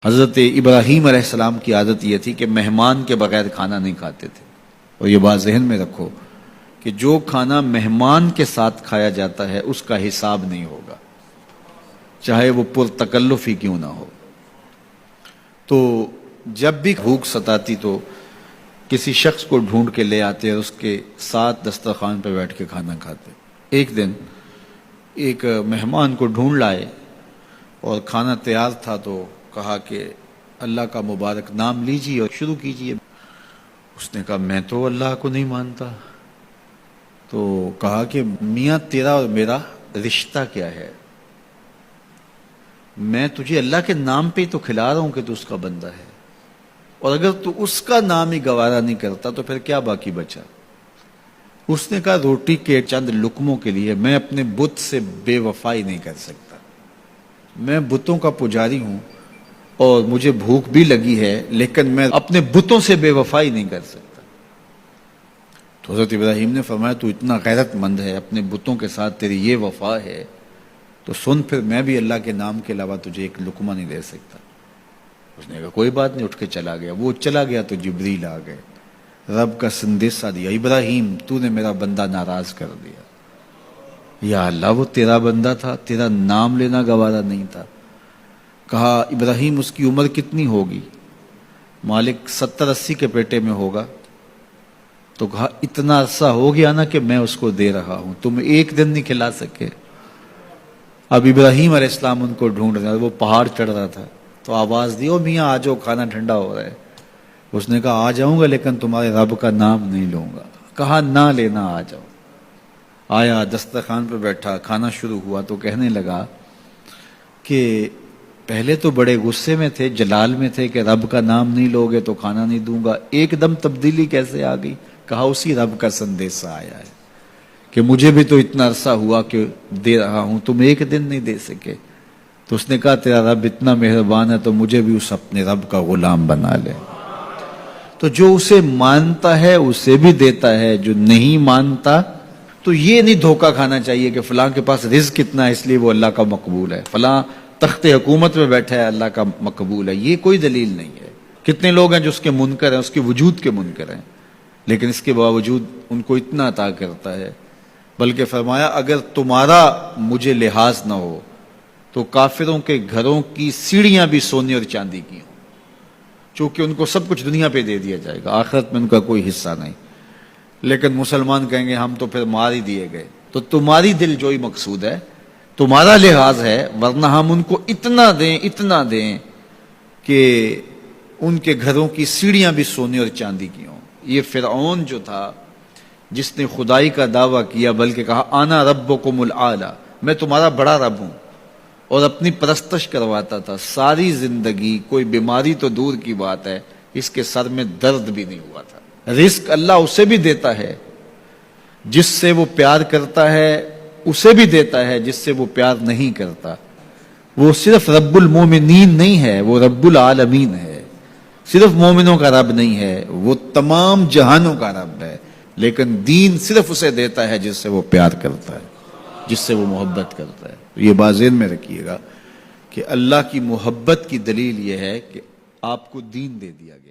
حضرت ابراہیم علیہ السلام کی عادت یہ تھی کہ مہمان کے بغیر کھانا نہیں کھاتے تھے. اور یہ بات ذہن میں رکھو کہ جو کھانا مہمان کے ساتھ کھایا جاتا ہے اس کا حساب نہیں ہوگا، چاہے وہ پرتکلف ہی کیوں نہ ہو. تو جب بھی بھوک ستاتی تو کسی شخص کو ڈھونڈ کے لے آتے اور اس کے ساتھ دسترخوان پہ بیٹھ کے کھانا کھاتے. ایک دن ایک مہمان کو ڈھونڈ لائے اور کھانا تیار تھا تو کہا کہ اللہ کا مبارک نام لیجیے اور شروع کیجیے. اس نے کہا میں تو اللہ کو نہیں مانتا. تو کہا کہ میاں تیرا اور میرا رشتہ کیا ہے؟ میں تجھے اللہ کے نام پہ ہی تو کھلا رہا ہوں کہ تو اس کا بندہ ہے، اور اگر تو اس کا نام ہی گوارا نہیں کرتا تو پھر کیا باقی بچا؟ اس نے کہا روٹی کے چند لقموں کے لیے میں اپنے بت سے بے وفائی نہیں کر سکتا. میں بتوں کا پجاری ہوں اور مجھے بھوک بھی لگی ہے، لیکن میں اپنے بتوں سے بے وفائی نہیں کر سکتا. تو حضرت ابراہیم نے فرمایا تو اتنا غیرت مند ہے، اپنے بتوں کے ساتھ تیری یہ وفا ہے، تو سن پھر میں بھی اللہ کے نام کے علاوہ تجھے ایک لقمہ نہیں دے سکتا. اس نے کہا کوئی بات نہیں، اٹھ کے چلا گیا. وہ چلا گیا تو جبریل آ گئے، رب کا سندیسہ دیا، ابراہیم تو نے میرا بندہ ناراض کر دیا. یا اللہ وہ تیرا بندہ تھا، تیرا نام لینا گوارا نہیں تھا. کہا ابراہیم اس کی عمر کتنی ہوگی؟ مالک 70-80 کے پیٹے میں ہوگا. تو کہا اتنا عرصہ ہو گیا نا کہ میں اس کو دے رہا ہوں، تم ایک دن نہیں کھلا سکے. اب ابراہیم علیہ السلام ان کو ڈھونڈ رہا، وہ پہاڑ چڑھ رہا تھا تو آواز دی او میاں آ جاؤ کھانا ٹھنڈا ہو رہا ہے. اس نے کہا آ جاؤں گا لیکن تمہارے رب کا نام نہیں لوں گا. کہا نہ لینا، آ جاؤ. آیا دسترخوان پہ بیٹھا، کھانا شروع ہوا تو کہنے لگا کہ پہلے تو بڑے غصے میں تھے، جلال میں تھے کہ رب کا نام نہیں لوگے تو کھانا نہیں دوں گا، ایک دم تبدیلی کیسے آ گئی؟ کہا اسی رب کا سندیسہ آیا ہے کہ مجھے بھی تو اتنا عرصہ ہوا کہ دے رہا ہوں، تم ایک دن نہیں دے سکے. تو اس نے کہا تیرا رب اتنا مہربان ہے تو مجھے بھی اس اپنے رب کا غلام بنا لے. تو جو اسے مانتا ہے اسے بھی دیتا ہے، جو نہیں مانتا تو یہ نہیں دھوکہ کھانا چاہیے کہ فلاں کے پاس رزق کتنا ہے اس لیے وہ اللہ کا مقبول ہے، فلاں تخت حکومت میں بیٹھا ہے اللہ کا مقبول ہے. یہ کوئی دلیل نہیں ہے. کتنے لوگ ہیں جو اس کے منکر ہیں، اس کے وجود کے منکر ہیں، لیکن اس کے باوجود ان کو اتنا عطا کرتا ہے. بلکہ فرمایا اگر تمہارا مجھے لحاظ نہ ہو تو کافروں کے گھروں کی سیڑھیاں بھی سونے اور چاندی کی ہوں، چونکہ ان کو سب کچھ دنیا پہ دے دیا جائے گا، آخرت میں ان کا کوئی حصہ نہیں. لیکن مسلمان کہیں گے ہم تو پھر مار ہی دیے گئے. تو تمہاری دل جوئی مقصود ہے، تمہارا لحاظ ہے، ورنہ ہم ان کو اتنا دیں کہ ان کے گھروں کی سیڑھیاں بھی سونے اور چاندی کی ہوں. یہ فرعون جو تھا جس نے خدائی کا دعویٰ کیا، بلکہ کہا آنا ربکم الاعلی، میں تمہارا بڑا رب ہوں، اور اپنی پرستش کرواتا تھا. ساری زندگی کوئی بیماری تو دور کی بات ہے، اس کے سر میں درد بھی نہیں ہوا تھا. رزق اللہ اسے بھی دیتا ہے جس سے وہ پیار کرتا ہے، اسے بھی دیتا ہے جس سے وہ پیار نہیں کرتا. وہ صرف رب المومنین نہیں ہے، وہ رب العالمین ہے. صرف مومنوں کا رب نہیں ہے، وہ تمام جہانوں کا رب ہے. لیکن دین صرف اسے دیتا ہے جس سے وہ پیار کرتا ہے، جس سے وہ محبت کرتا ہے. یہ بات ذہن میں رکھیے گا کہ اللہ کی محبت کی دلیل یہ ہے کہ آپ کو دین دے دیا گیا.